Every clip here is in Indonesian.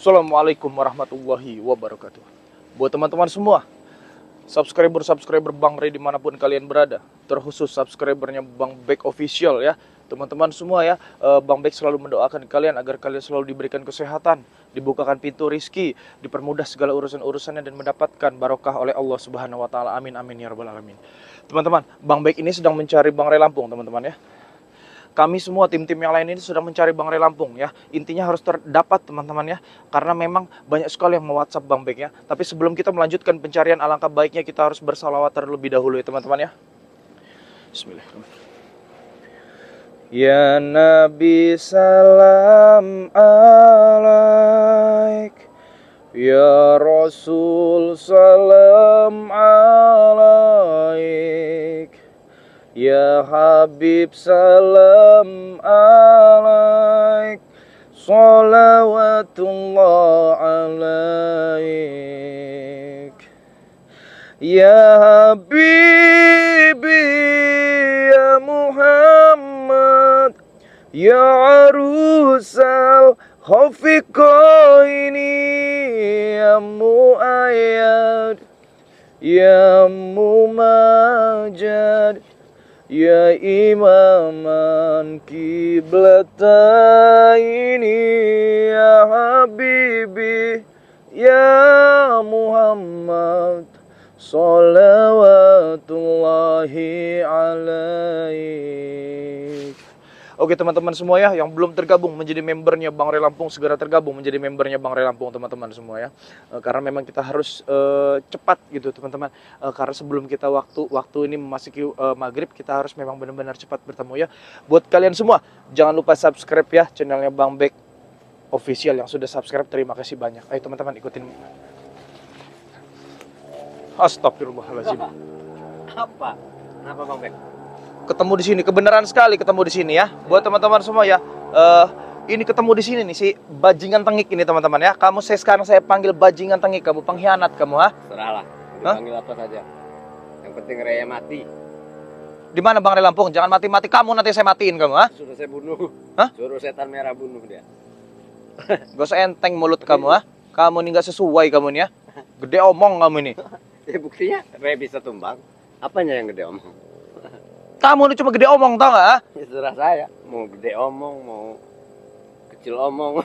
Assalamualaikum warahmatullahi wabarakatuh. Buat teman-teman semua, subscriber Bang Ray dimanapun kalian berada, terkhusus subscribernya Bang Bek Official ya. Teman-teman semua ya, Bang Bek selalu mendoakan kalian agar kalian selalu diberikan kesehatan, dibukakan pintu rizki, dipermudah segala urusan-urusannya dan mendapatkan barokah oleh Allah Subhanahu wa taala. Amin amin ya rabbal alamin. Teman-teman, Bang Bek ini sedang mencari Bang Ray Lampung, teman-teman ya. Kami semua tim-tim yang lain ini sudah mencari Bang Ray Lampung ya. Intinya harus terdapat teman-teman ya. Karena memang banyak sekali yang me-WhatsApp Bang Bek ya. Tapi sebelum kita melanjutkan pencarian, alangkah baiknya kita harus bersalawat terlebih dahulu ya teman-teman ya. Bismillahirrahmanirrahim. Ya Nabi salam alaik, ya Rasul salam alaik, ya Habib salam alaik, salawatullah alaik, ya Habibi ya Muhammad, ya arusal khafiqaini, ya muayyad, ya mumajad, ya imaman kiblataini, ya habibi ya Muhammad, salawatullahi alaik. Oke teman-teman semua ya, yang belum tergabung menjadi membernya Bang Ray Lampung, segera tergabung menjadi membernya Bang Ray Lampung teman-teman semua ya. Karena memang kita harus cepat gitu teman-teman. Karena sebelum kita waktu ini memasuki maghrib, kita harus memang benar-benar cepat bertemu ya. Buat kalian semua, jangan lupa subscribe ya channelnya Bang Bek Official. Yang sudah subscribe, terima kasih banyak. Ayo teman-teman ikutin. Astagfirullahaladzim. Apa? Kenapa Bang Bek? Ketemu di sini, kebenaran sekali ketemu di sini ya. Buat teman-teman semua ya, ini ketemu di sini nih si bajingan tengik ini teman-teman ya. Sekarang saya panggil bajingan tengik, kamu pengkhianat kamu ha? Serahlah, dipanggil apa saja. Yang penting Raya mati. Di mana Bang Ray Lampung? Jangan mati-mati kamu, nanti saya matiin kamu ha? Sudah saya bunuh. Hah? Suruh setan merah bunuh dia. Gak usah enteng mulut kamu ha? Kamu ini gak sesuai kamu nih ya. Gede omong kamu ini. Ya buktinya Raya bisa tumbang. Apanya yang gede omong? Kamu ini cuma gede omong tau gak ha? Ya serah saya. Mau gede omong, mau kecil omong,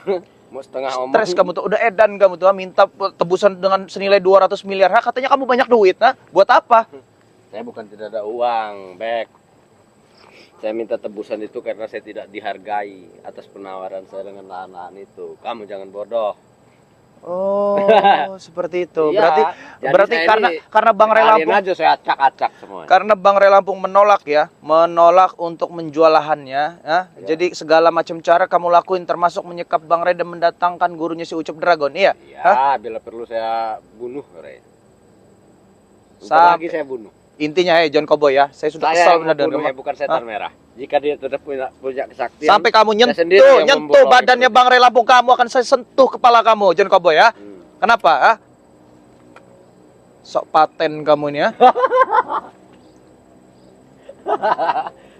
mau setengah omong. Stres kamu tuh, udah edan kamu tuh ha? Minta tebusan dengan senilai 200 miliar ha? Katanya kamu banyak duit ha? Buat apa? Saya bukan tidak ada uang, Bek. Saya minta tebusan itu karena saya tidak dihargai atas penawaran saya dengan lahan-lahan itu. Kamu jangan bodoh. Oh, seperti itu. Iya, Berarti karena Bang Ray Lampung aja saya acak-acak semua. karena Bang Ray Lampung menolak ya, menolak untuk menjual lahannya, ya. Jadi segala macam cara kamu lakuin, termasuk menyekap Bang Ray dan mendatangkan gurunya si Ucup Dragon, iya? Iya, bila perlu saya bunuh, Ray. Sampai Lagi saya bunuh. intinya John Cowboy ya, saya sudah Saya kesal yang benar dengan membunuhnya, bukan setan merah. Jika dia sudah punya kesaktian, sampai kamu saya sendiri yang nyentuh memborong badannya itu. Bang Ray Lampung, kamu akan saya sentuh kepala kamu, John Cowboy ya. Kenapa? Ha? Sok paten kamu ini ya.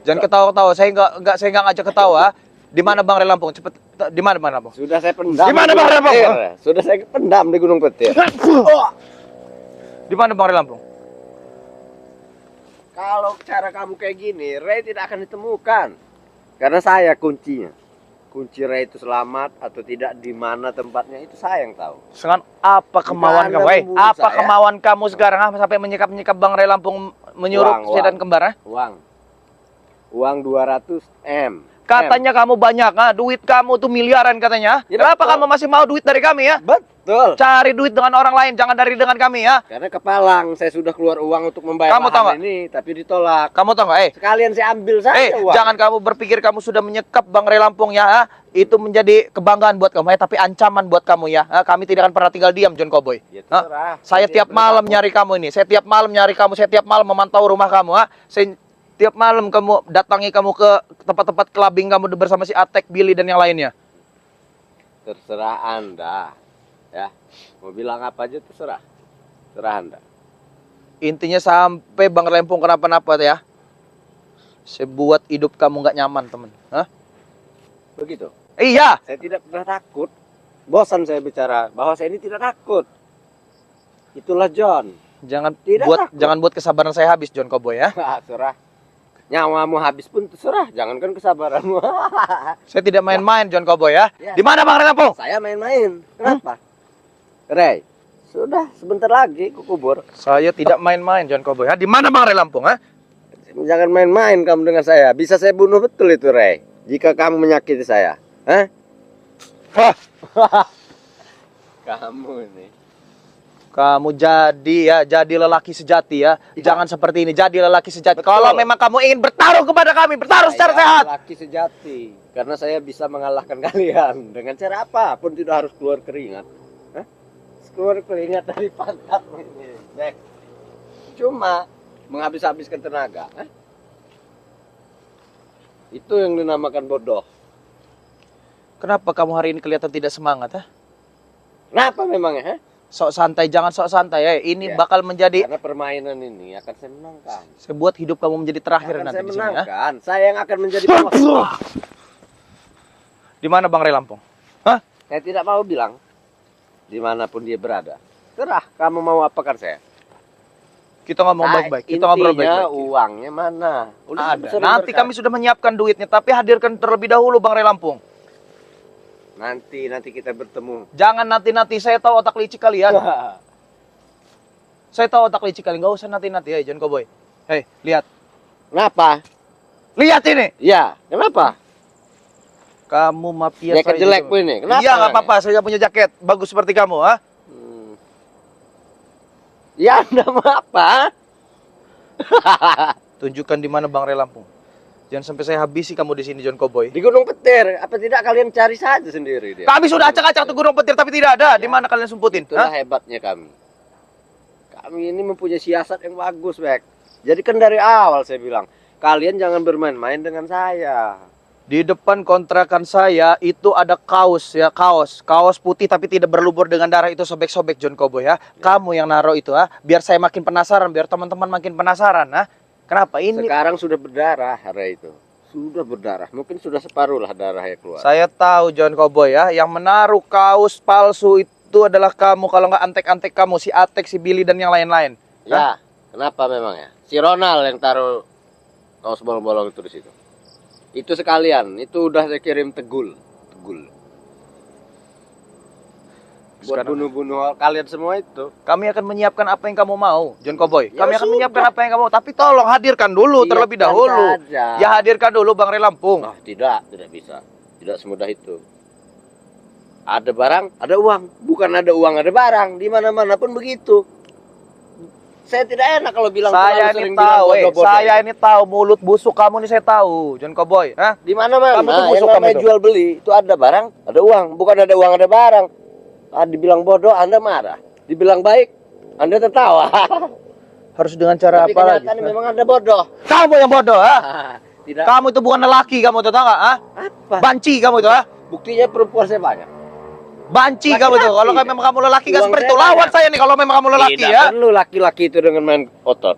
Jangan ketawa-ketawa. Saya nggak ngajak ketawa. Di mana Bang Ray Lampung? Cepet. Di mana Bang Lampung? Sudah saya pendam. Di mana Bang Ray Lampung? Sudah saya pendam di Gunung Petir. Di mana Bang Ray Lampung? Kalau cara kamu kayak gini, Ray tidak akan ditemukan. Karena saya kuncinya. Kunci Ray itu selamat atau tidak, di mana tempatnya itu saya yang tahu. Sekarang apa kemauan Anda kamu? membunuh Apa saya? kemauan kamu sekarang sampai menyikap Bang Ray Lampung menyuruh sedan kembar? Uang 200 M. Katanya kamu banyak, duit kamu tuh miliaran katanya. Ya, Kenapa betul. kamu masih mau duit dari kami ya? Betul. Cari duit dengan orang lain, jangan dengan kami ya. Karena kepalang saya sudah keluar uang untuk membayar Kamu tahu lahan ini, tapi ditolak. Kamu tahu nggak? Sekalian saya ambil saja uang. Jangan kamu berpikir kamu sudah menyekap Bang Ray Lampung ya. Itu menjadi kebanggaan buat kamu ya, tapi ancaman buat kamu ya. Kami tidak akan pernah tinggal diam, John Cowboy. Ya, terserah. Saya tiap malam nyari kamu ini. Saya tiap malam nyari kamu. Saya tiap malam memantau rumah kamu. Saya tiap malam kamu datangi kamu ke tempat-tempat clubbing kamu bersama si Atek, Billy dan yang lainnya. Terserah Anda. Ya. Mau bilang apa aja terserah. Terserah Anda. Intinya sampai Bang Ray Lampung kenapa-napa ya. Saya buat hidup kamu nggak nyaman, temen. Begitu. Iya. Saya tidak pernah takut bosan saya bicara bahwa saya ini tidak takut. Itulah John. Jangan Tidak buat takut. jangan buat kesabaran saya habis, John Cowboy ya. Surah. Nyawamu habis pun terserah, jangankan kesabaranmu. Saya tidak main-main, John Cowboy ya. Ya. Di mana Bang Ray Lampung? Saya main-main. Kenapa? Ray, sudah sebentar lagi ku kubur. Saya tidak main-main, John Cowboy ya. Di mana Bang Ray Lampung ha? Jangan main-main kamu dengan saya. Bisa saya bunuh betul itu, Ray. Jika kamu menyakiti saya. Hah? Hah, Kamu ini. kamu jadi lelaki sejati ya. Jangan seperti ini, jadi lelaki sejati. Betul. Kalau memang kamu ingin bertarung kepada kami, bertarung secara Saya sehat. laki sejati. Karena saya bisa mengalahkan kalian. Dengan cara apapun tidak harus keluar keringat. Hah? Keluar keringat dari pantat ini. Jack. Cuma menghabis-habiskan tenaga. Hah? Itu yang dinamakan bodoh. Kenapa kamu hari ini kelihatan tidak semangat ha? Kenapa memangnya? Hah? Sok santai, jangan sok santai ya. Ini Ya. bakal menjadi Karena permainan ini akan saya menangkan. saya buat hidup kamu menjadi terakhir Akan nanti saya di sini ya. menangkan. Saya yang akan menjadi penguasa. Di mana Bang Ray Lampung? Hah? Saya tidak mau bilang dimanapun dia berada. Terah, kamu mau apakan saya? Kita ngomong baik-baik. Kita ngobrol Intinya baik-baik. uangnya mana? Ada. sering Nanti berkali. kami sudah menyiapkan duitnya, tapi hadirkan terlebih dahulu Bang Ray Lampung. Nanti kita bertemu. Jangan nanti-nanti, saya tahu otak licik kalian. Saya tahu otak licik kalian, nggak usah nanti-nanti. Hei, John Cowboy. Hei, lihat. Kenapa? Lihat ini. Ya, kenapa? Kamu mafia Jaket saya jelek juga. pun ini. Kenapa? Iya, nggak apa-apa. Saya punya jaket bagus seperti kamu, ha? Ya, Anda mau apa? Tunjukkan di mana Bang Ray Lampung. Jangan sampai saya habisi kamu di sini, John Cowboy. Di Gunung Petir. Apa tidak kalian cari saja sendiri dia? Kami sudah acak-acak tuh Gunung Petir, tapi tidak ada. Di mana kalian sumputin? Itulah Hah? hebatnya kami. Kami ini mempunyai siasat yang bagus, Bek. Jadi kan dari awal saya bilang, kalian jangan bermain-main dengan saya. Di depan kontrakan saya itu ada kaos ya, kaos putih tapi tidak berlubur dengan darah, itu sobek-sobek John Cowboy ya. Kamu yang naruh itu ha, biar saya makin penasaran, biar teman-teman makin penasaran ha. Kenapa ini? Sekarang sudah berdarah hari itu. Sudah berdarah. Mungkin sudah separuh lah darahnya keluar. Saya tahu John Cowboy ya, yang menaruh kaos palsu itu adalah kamu, kalau nggak antek-antek kamu, si Atek, si Billy dan yang lain-lain. Ya, kenapa memangnya? Si Ronald yang taruh kaos bolong-bolong itu di situ. Itu sekalian, itu udah saya kirim tegul. Buat Sekarang- bunuh-bunuh kalian semua itu. Kami akan menyiapkan apa yang kamu mau, John Cowboy. Ya Kami akan sudah. menyiapkan apa yang kamu mau, tapi tolong hadirkan dulu terlebih Siapkan dahulu. saja. Ya hadirkan dulu Bang Ray Lampung. Ah, tidak bisa. Tidak semudah itu. Ada barang, ada uang. Bukan ada uang, ada barang. Di mana-mana pun begitu. Saya tidak enak kalau bilang Saya terlalu ini sering bilang tahu, bodoh-bodoh. saya ini tahu mulut busuk kamu nih saya tahu, John Cowboy. Hah? Di mana-mana Kamu tuh yang busuk, kamu namanya tuh. jual beli itu ada barang, ada uang. Bukan ada uang, ada barang. Ah, dibilang bodoh, Anda marah. Dibilang baik, Anda tertawa. Harus dengan cara Tapi apa lagi? kenyataannya memang Anda bodoh. Kamu yang bodoh, ha? Tidak. Kamu itu bukan lelaki, kamu tuh tahu nggak? Ha? Apa? Banci kamu itu, ha? Buktinya perempuan saya banyak. Banci Laki-laki. kamu tuh. Kalau memang kamu lelaki nggak Uang seperti saya itu. Lawan banyak. saya nih kalau memang kamu lelaki Tidak ya. perlu laki-laki itu dengan main otot.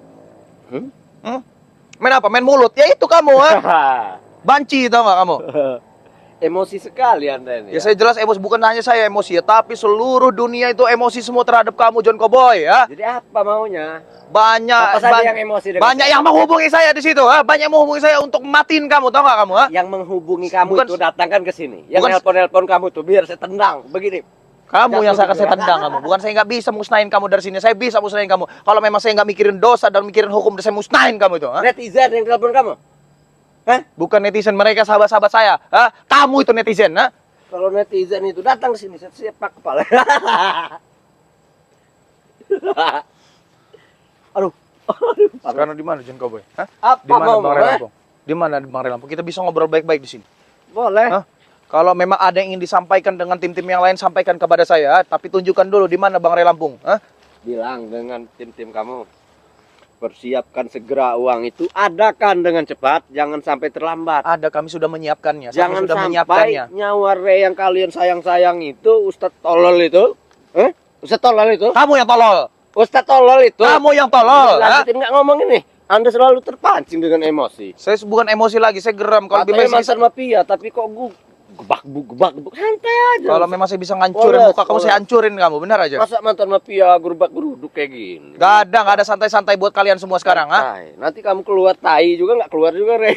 Main apa? Main mulut. Ya itu kamu, ha? Banci tahu nggak kamu? Emosi sekali Anda ini. Ya saya jelas emosi, bukan hanya saya emosi ya, tapi seluruh dunia itu emosi semua terhadap kamu, John Cowboy ya. Jadi apa maunya? Banyak Apa saja yang emosi dengan banyak saya? yang menghubungi saya di situ, ha? Banyak yang menghubungi saya untuk matiin kamu, tahu nggak kamu, ha? Yang menghubungi kamu Bukan- itu datangkan ke sini. Yang Bukan- nelpon-nelpon kamu tuh biar saya tendang. Begini. Kamu yang Jatuh saya gitu. tendang kamu. Bukan saya nggak bisa musnahin kamu dari sini. Saya bisa musnahin kamu. Kalau memang saya nggak mikirin dosa dan mikirin hukum, saya musnahin kamu itu. Ha? Netizen yang telepon kamu. Hah? Bukan netizen, mereka sahabat-sahabat saya. Ha? Kamu itu netizen, ha? Kalau netizen itu datang ke sini, saya sepak kepala. Aduh. Sekarang di mana John Cowboy? Ha? Apa Di mana mau? Bang Ray Lampung? Di mana Bang Ray Lampung? Kita bisa ngobrol baik-baik di sini. Boleh. Hah? Kalau memang ada yang ingin disampaikan dengan tim-tim yang lain, sampaikan kepada saya. Tapi tunjukkan dulu di mana Bang Ray Lampung. Ha? Bilang dengan tim-tim kamu. Persiapkan segera uang itu, adakan dengan cepat, jangan sampai terlambat. Ada, kami sudah menyiapkannya. Kami Jangan sudah sampai menyiapkannya. nyawa Ray yang kalian sayang-sayang itu, Ustadz tolol itu. Ustadz tolol itu. Kamu yang tolol. Ustadz tolol itu. Kamu yang tolol. Ha? Lanjutin nggak ngomong ini. Anda selalu terpancing dengan emosi. Saya bukan emosi lagi, saya geram. Kalau Katanya lebih baik mantan mafia, tapi kok gebak santai aja. Kalau memang saya bisa ngancurin Polos, muka kamu, polos. saya hancurin kamu, benar aja. Masa mantan mafia gerubak-geruduk kayak gini? Gak ada santai-santai buat kalian semua sekarang, ha? Tai. Nanti kamu keluar tai juga nggak keluar juga, Rey.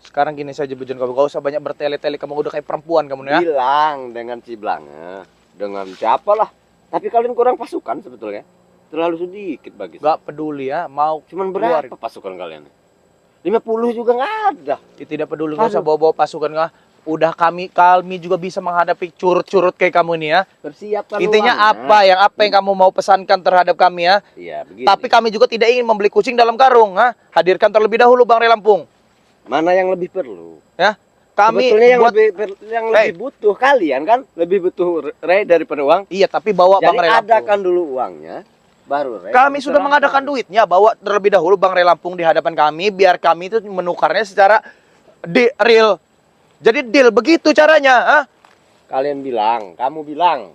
Sekarang gini saja Bejon, kamu gak usah banyak bertele-tele, kamu udah kayak perempuan kamu ya. Bilang dengan si Blanga, dengan siapa lah. Tapi kalian kurang pasukan sebetulnya. Terlalu sedikit bagi saya. Gak peduli ya, mau Cuman keluar. berapa pasukan kalian? 50 juga nggak ada. Ya, tidak peduli, gak usah bawa-bawa pasukan nggak. Udah kami juga bisa menghadapi curut-curut kayak kamu ini ya. Persiapkan Intinya uangnya. apa yang kamu mau pesankan terhadap kami ya. Iya, begini. Tapi kami juga tidak ingin membeli kucing dalam karung, ha? Hadirkan terlebih dahulu Bang Rey Lampung. Mana yang lebih perlu? Ya. Kami Sebetulnya yang buat lebih butuh kalian kan, lebih butuh Rey daripada uang. iya, tapi bawa Bang Jadi Rey Lampung. adakan dulu uangnya, baru Rey. Kami sudah mengadakan duitnya, bawa terlebih dahulu Bang Rey Lampung di hadapan kami biar kami itu menukarnya secara real. Jadi deal begitu caranya, ha? Kalian bilang, kamu bilang.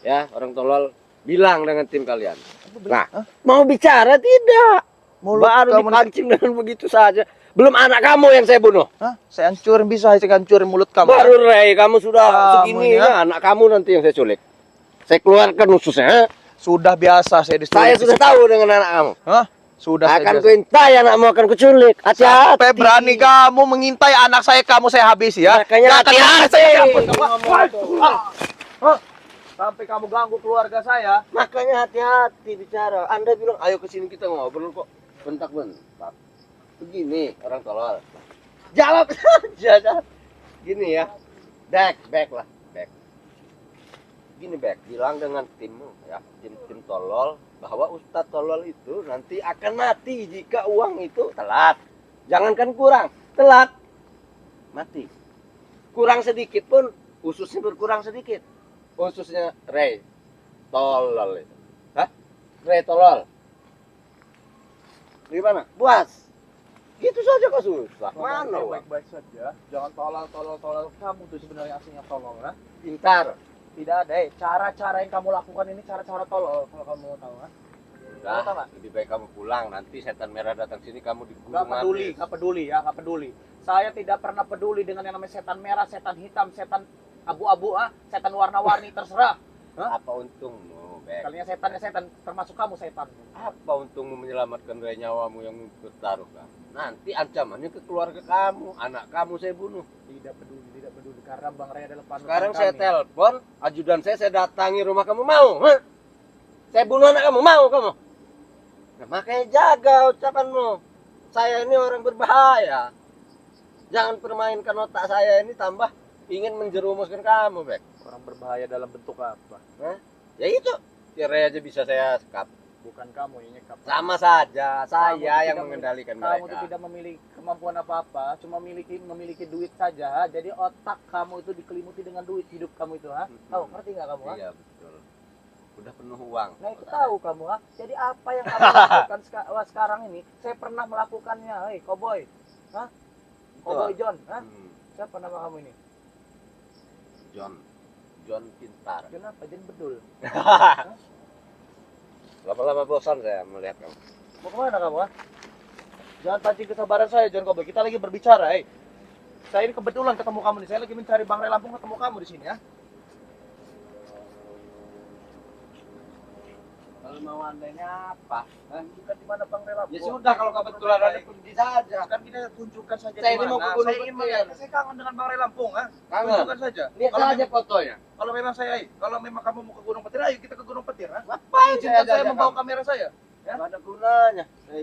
Ya, orang tolol bilang dengan tim kalian. Nah, mau bicara tidak? Mulut Baru kamu dipancing dengan begitu saja. Belum anak kamu yang saya bunuh. Hah? Saya hancurin, bisa saya hancurin mulut kamu. Baru Rey, kamu sudah Kamu segini ini, ya, anak kamu nanti yang saya culik. Saya keluarkan ususnya. Ha? Sudah biasa saya disuruh. Saya sudah tahu dengan anak kamu. Hah? Sudah Akan saya kuintai anakmu akan kuculik. Hati-hati. sampai berani kamu mengintai anak kamu saya habisi ya. Makanya Nggak akan hati-hati. saya ampun kamu. Hah? Sampai kamu ganggu keluarga saya. Makanya hati-hati bicara. Anda bilang ayo ke sini kita ngobrol kok. Bentak-bentak. Begini orang tolol. Jawab saja dah. Gini ya. Back lah, back. Gini back, bilang dengan timmu ya, tim tolol bahwa Ustadz tolol itu nanti akan mati jika uang itu telat. Jangankan kurang, telat mati. Kurang sedikit pun ususnya berkurang sedikit. Ususnya Rey tolol itu. Hah? Rey tolol. Gimana? Puas. Gitu saja kok susah. Mana uang? Baik-baik saja. Jangan tolol. Kamu tuh sebenarnya aslinya tolol ya. Pintar. Tidak ada, cara-cara yang kamu lakukan ini cara-cara tolol kalau kamu mau tahu, ha? Udah, Tahu nggak? lebih baik kamu pulang. Nanti setan merah datang sini kamu digulung Nggak peduli ya, nggak peduli. Saya tidak pernah peduli dengan yang namanya setan merah, setan hitam, setan abu-abu, setan warna-warni, terserah. Hah? Apa untungmu, Bek? Kalinya setannya setan, termasuk kamu setan. Apa untungmu menyelamatkan dari nyawamu yang bertaruh kan? Nanti ancamannya ke keluarga kamu, anak kamu saya bunuh. Tidak peduli karena Bang Ray adalah panutan Sekarang kami. saya telepon, ajudan saya datangi rumah kamu, mau? Hah? Saya bunuh anak kamu, mau kamu? Nah, makanya jaga ucapanmu. Saya ini orang berbahaya. Jangan permainkan otak saya ini tambah ingin menjerumuskan kamu, Bek. Orang berbahaya dalam bentuk apa? Hah? Ya itu, tirai aja bisa saya sekap. Bukan kamu yang nyekap. Sama saja, saya Kamu yang tidak mengendalikan Kamu mereka. itu tidak memiliki kemampuan apa-apa, cuma memiliki duit saja. Jadi otak kamu itu dikelimuti dengan duit hidup kamu itu, ha? Tahu, ngerti nggak kamu, ha? Iya betul. Udah penuh uang. Nah itu tahu kamu, ha? Jadi apa yang kamu lakukan sekarang ini, saya pernah melakukannya, hei, Cowboy, ha? Cowboy John, ha? Siapa nama kamu ini? John pintar. Kenapa? John bedul. Lama-lama bosan saya melihat kamu. Mau kemana kamu, ha? Jangan pancing kesabaran saya, John Cowboy. Kita lagi berbicara, hei. Saya ini kebetulan ketemu kamu nih. Saya lagi mencari Bang Ray Lampung, ketemu kamu di sini, ya. Kalau mau andainya apa? Tunjukkan di mana Bang Ray Lampung. Ya sudah kalau kebetulan ada pergi saja. Kan kita tunjukkan saja Saya di ini mau mana. ke Gunung Saya ingin Petir. melihat. Saya kangen dengan Bang Ray Lampung, ha? Kangen? Tunjukkan saja. Lihat Kalau saja memang- fotonya. Kalau memang kalau memang kamu mau ke Gunung Petir, ayo kita ke Gunung Petir, ha? Ngapain Izinkan saya ajak membawa kamu? kamera saya. Ya? Nggak ada gunanya. Saya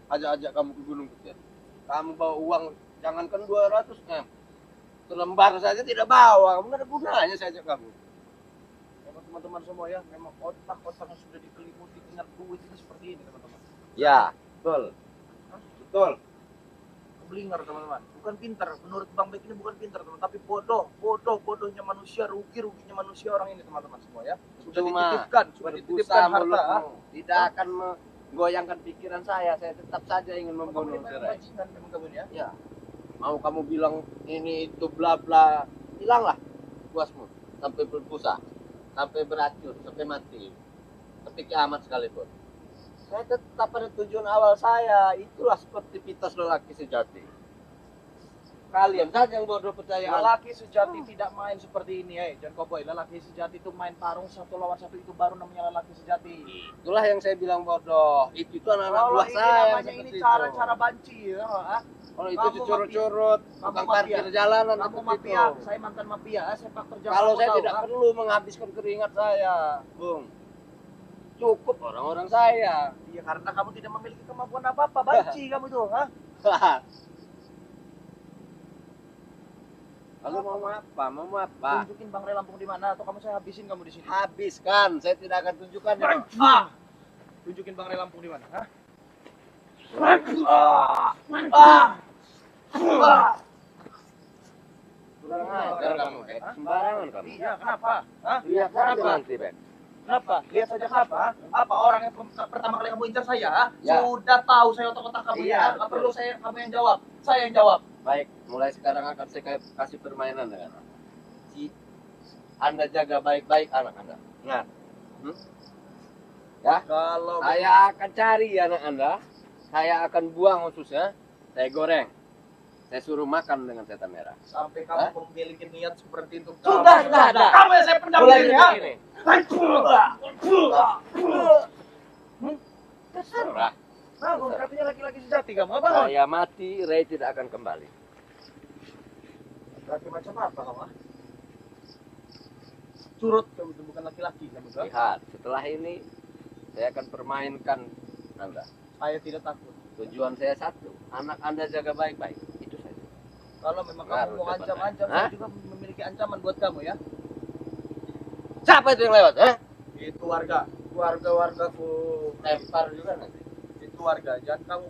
ajak-ajak kamu ke Gunung Petir. Kamu bawa uang jangankan 200 M. Selembar saja tidak bawa. Kamu nggak ada gunanya saya ajak kamu. Memang teman-teman semua ya, memang otak-otak yang sudah dikelimuti dengan duit ini seperti ini, teman-teman. Ya, betul. Betul. Keblinger, teman-teman. Bukan pintar. Menurut Bang Bek ini bukan pintar, teman, tapi bodohnya manusia, ruginya manusia orang ini, teman-teman semua ya. Sudah dititipkan berbusa harta. mulutmu. Tidak akan menggoyangkan pikiran saya. Saya tetap saja ingin membunuh Kamu Serai. bajingan memang kamu ini, ya. Ya. Mau kamu bilang ini itu bla bla, hilanglah puasmu sampai berbusa, sampai beracun, sampai mati, sampai kiamat sekalipun. Saya tetap pada tujuan awal saya, itulah seperti pitas lelaki sejati. Kalian saja yang bodoh percaya. Lelaki sejati tidak main seperti ini, John Cowboy. Lelaki sejati itu main tarung 1 lawan 1, itu baru namanya lelaki sejati. Itulah yang saya bilang bodoh. Itu anak-anak Kalau buah ini saya. namanya ini cara-cara banci, ya. Kalau itu Kamu dicurut-curut, Kamu tukang mafia. parkir jalanan Kamu seperti mafia, itu. saya mantan mafia, sepak terjang. Kalau kamu saya tahu, tidak ha? perlu menghabiskan keringat saya, Bung. Cukup orang-orang saya. Iya, karena kamu tidak memiliki kemampuan apa-apa, banci kamu itu, ha? Lalu mau apa? Mau apa? Tunjukin Bang Ray Lampung di mana, atau kamu saya habisin kamu di sini. Habiskan, saya tidak akan tunjukkan. Tunjukin Bang Ray Lampung di mana, ha? Kurang ajar kamu, Bek. Sembarangan kamu. Iya, kenapa? Hah? Lihat saja Kenapa? nanti, Bek. Kenapa? Lihat saja kenapa? Apa orang yang pertama kali kamu incar saya? Ya. Sudah tahu saya otak-otak kamu Iya, ya. Nggak betul. perlu kamu yang jawab. Saya yang jawab. Baik, mulai sekarang akan saya kasih permainan dengan Anda. Anda jaga baik-baik anak Anda. Ingat. Ya, Kalau saya akan cari anak Anda. Saya akan buang ususnya. Saya goreng. Saya suruh makan dengan setan merah. sampai kamu memiliki niat seperti itu. Sudah. Kamu yang saya pendam Mulai ini, dari ya. sini. Terserah. Bangun, katanya laki-laki sejati kamu. Bangun. Saya mati, Ray tidak akan kembali. Laki macam apa kamu? Curut kamu itu bukan laki-laki kamu. Kan? Lihat, setelah ini saya akan permainkan Anda. Saya tidak takut. Tujuan saya satu, anak Anda jaga baik-baik. Itu saja. Kalau memang Baru kamu mau dapat. ancam-ancam, Hah? saya juga memiliki ancaman buat kamu ya. Siapa itu yang lewat? Itu warga. Warga-wargaku Lempar juga nanti. itu warga. Jangan kamu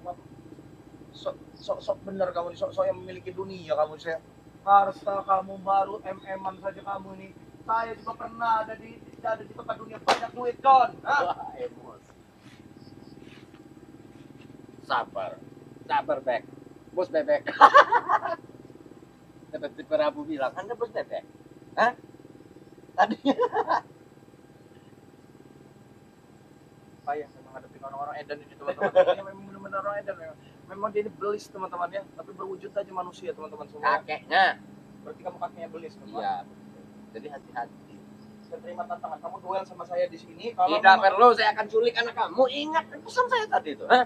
sok bener kamu nih, sok yang memiliki dunia kamu saya. Harta kamu baru MM-an saja kamu ini. Saya juga pernah ada di tempat dunia banyak duit, John. Hah? Wah, emosi. Sabar, Bek. Bos bebek. Seperti Prabu bilang, Anda bos bebek. Hah? Tadi Saya menghadapi orang-orang edan ini, teman-teman. Ini memang benar-benar orang edan. Memang dia ini belis, teman-teman ya. Tapi berwujud aja manusia, teman-teman semua. kakeknya. Berarti kamu kakinya belis, kan? Iya. Jadi hati-hati. Saya terima tantangan. Kamu duel sama saya di sini. Kalau Tidak memang- perlu, saya akan culik anak kamu. Ingat pesan saya tadi itu. Hah?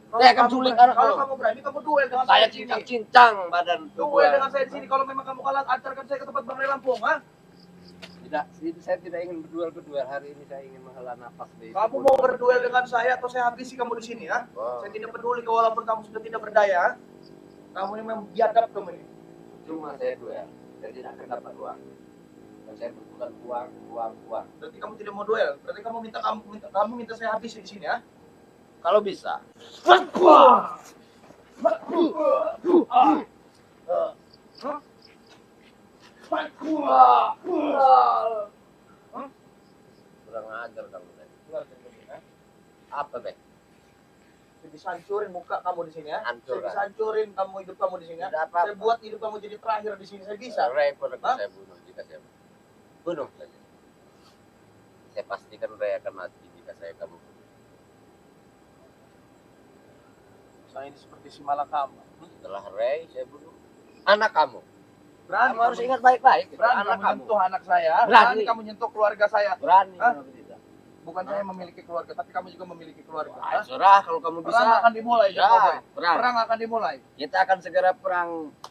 Kalau Saya akan kamu culik berani- anak Kalau kamu. kamu berani, kamu duel dengan Saya saya di sini. cincang-cincang badan tubuh. Duel dengan saya di sini. Kalau memang kamu kalah, antarkan saya ke tempat Bang Ray Lampung, ha? Tidak, saya tidak ingin berduel. Hari ini saya ingin menghela nafas di Kamu mau berduel dengan saya atau saya habisi kamu di sini, ha? Wow. Saya tidak peduli walaupun kamu sudah tidak berdaya, ha? Kamu ini memang biadab kamu ini. Cuma saya duel. Saya tidak akan dapat uang. Dan saya butuhkan uang. Berarti kamu tidak mau duel. Berarti kamu minta saya habisi di sini, ha? Kalau bisa. Kurang ajar kamu. Bek. Apa, Bek? Saya bisa hancurin muka kamu di sini, ya. Hancur, Saya bisa kan? hancurin hidup kamu di sini, ya. Tidak apa-apa. Saya buat hidup kamu jadi terakhir di sini. Saya bisa. Repot akan Hah? saya bunuh jika saya bunuh saja. Saya pastikan Ray akan mati jika saya kamu bunuh. Saya ini seperti si malakama. Setelah Ray saya bunuh anak kamu. Berani Kamu harus kamu- ingat baik-baik. itu Berani anak kamu kamu. menyentuh anak saya. Berani. Berani kamu menyentuh keluarga saya. Berani. Hah? kenapa tidak? Bukan saya yang memiliki keluarga, tapi kamu juga memiliki keluarga. Ah, Hah? surah kalau kamu bisa. Perang akan dimulai, Ya, Jokowi. perang. Perang akan dimulai. Kita akan segera perang.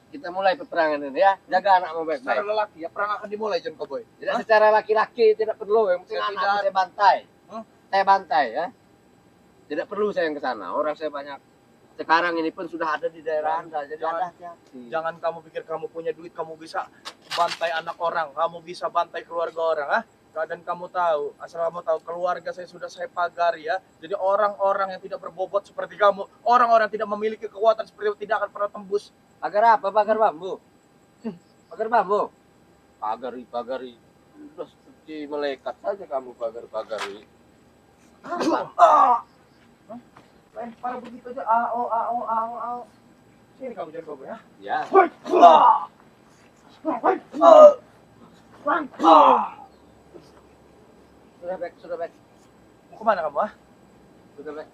Kita mulai peperangan ini ya. Jaga anakmu Secara baik-baik. lelaki ya, perang akan dimulai, John Cowboy. Tidak Hah? secara laki-laki, tidak perlu. Yang penting Saya anakmu tidak- saya bantai. Hah? Saya bantai ya. Tidak perlu saya yang ke sana. Orang saya banyak. Sekarang ini pun sudah ada di daerah Anda. Jadi Jangan- Anda hati-hati. Jangan kamu pikir kamu punya duit, kamu bisa bantai anak orang, kamu bisa bantai keluarga orang, ah. Dan kamu tahu, asal kamu tahu, keluarga saya sudah saya pagari ya. Jadi orang-orang yang tidak berbobot seperti kamu, orang-orang yang tidak memiliki kekuatan seperti itu tidak akan pernah tembus. Pagar apa? Pagar bambu. Pagar bambu. Pagari. Sudah seperti malaikat saja kamu pagar-pagari. Lempar begitu aja, ao. Sini kamu John Cowboy ya. Ya. Sudah baik. Mau kemana kamu ah? Sudah baik.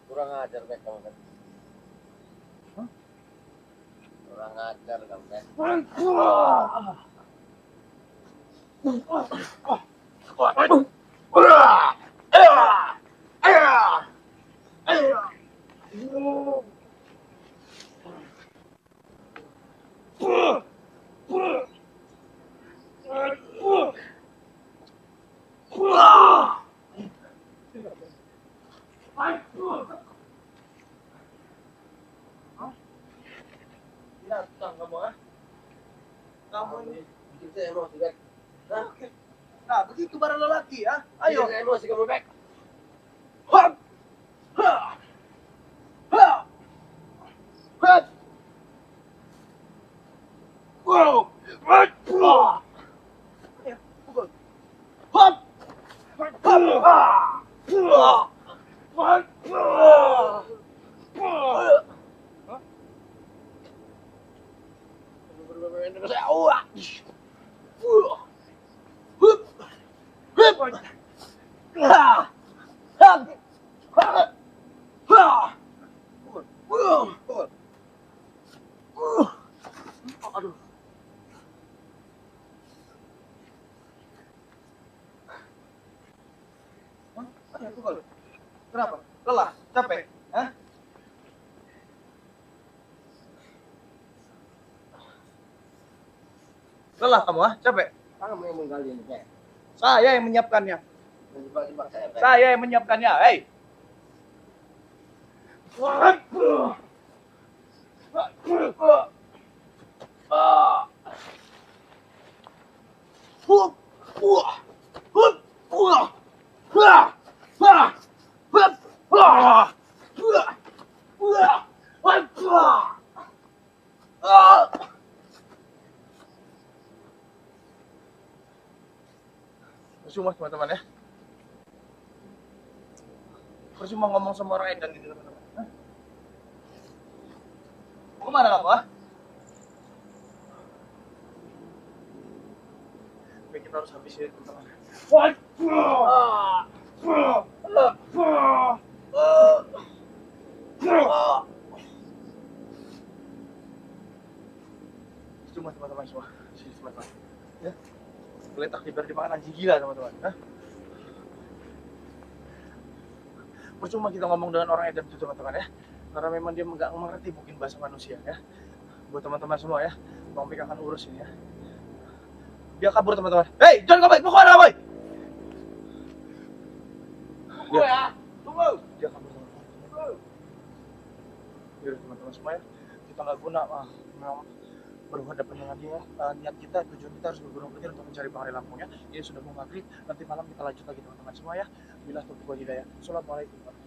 Kurang ajar Bek kamu kan. Kurang ajar kamu Bek. Datang kamu, ah? Kamu ini. Bikin saya emosi Bek. Hah? Nah, begitu para lelaki, ya. Ayo. Bikin saya emosi kamu Bek. Hop. Ha. Ha. Hop. Wow. Hop. Ya, pukul. Hop. Hop. Hop. Aduh. Ayo, pukul. Kenapa? Lelah? Capek? Hah? Lelah kamu, ah? Capek? Kamu yang menggali ini Bek. Saya yang menyiapkannya. Menjebak-jebak saya Bek. Saya yang menyiapkannya. Hei. Percuma teman-teman ya. Percuma ngomong sama orang edan gitu teman-teman. Hah? Mau kemana kamu, ah? Oke, kita harus habisin teman-teman. Cuma teman-teman semua. Sini teman-teman. Ya. Geletak dibiar dimakan anjing gila teman-teman. Hah? Percuma kita ngomong dengan orang edan itu teman-teman ya. Karena memang dia nggak mengerti mungkin bahasa manusia ya. Buat teman-teman semua ya, Bang Pik akan urus ini ya. Dia kabur teman-teman. Hei, jangan kabur, mau kemana boy? Tunggu ya. Tunggu. Dia kabur teman-teman. Yaudah teman-teman semua ya, kita nggak guna memang berhadapan dengan dia. Niat kita, tujuan kita harus bergunung petir untuk mencari Bang Ray Lampung ya. Ini sudah mau maghrib, nanti malam kita lanjut lagi teman-teman semua ya. Bila tutup hidayah. Assalamualaikum.